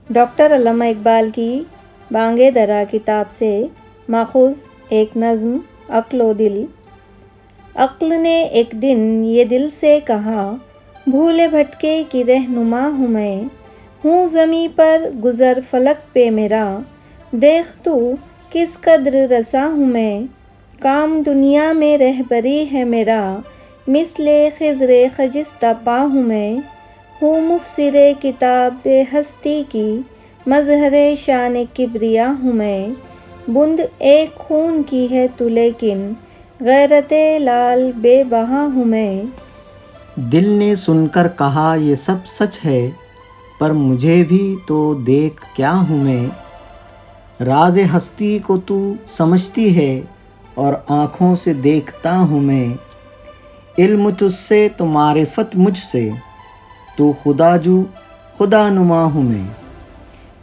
Doctor علامہ اقبال کی بانگ درا کتاب سے ماخوذ ایک نظم عقل و دل۔ عقل نے ایک دن یہ دل سے کہا، بھولے بھٹکے کی رہنما ہوں میں، ہوں زمیں پر گزر فلک پہ میرا، دیکھ تو کس قدر رساں ہوں میں، کام دنیا میں رہبری ہے میرا، مثل خضر خجستہ پا ہوں میں، ہوں مفسر کتاب ہستی کی، مظہر شان کبریا ہوں میں، بوند ایک خون کی ہے تو لیکن غیرت لال بے بہا ہوں میں۔ دل نے سن کر کہا یہ سب سچ ہے، پر مجھے بھی تو دیکھ کیا ہوں میں، راز ہستی کو تو سمجھتی ہے اور آنکھوں سے دیکھتا ہوں میں، علم تجھ سے تو معرفت مجھ سے، تو خدا جو خدا نما ہوں میں،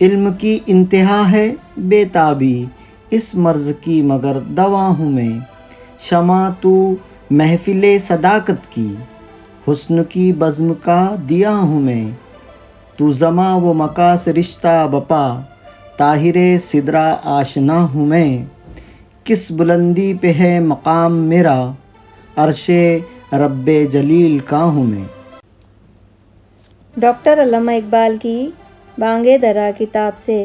علم کی انتہا ہے بے تابی، اس مرض کی مگر دوا ہوں میں، شمع تو محفل صداقت کی، حسن کی بزم کا دیا ہوں میں، تو زماں و مکاں سے رشتہ بپا، طاہر سدرا آشنا ہوں میں، کس بلندی پہ ہے مقام میرا، عرش رب جلیل کا ہوں میں۔ ڈاکٹر علامہ اقبال کی بانگ درا کتاب سے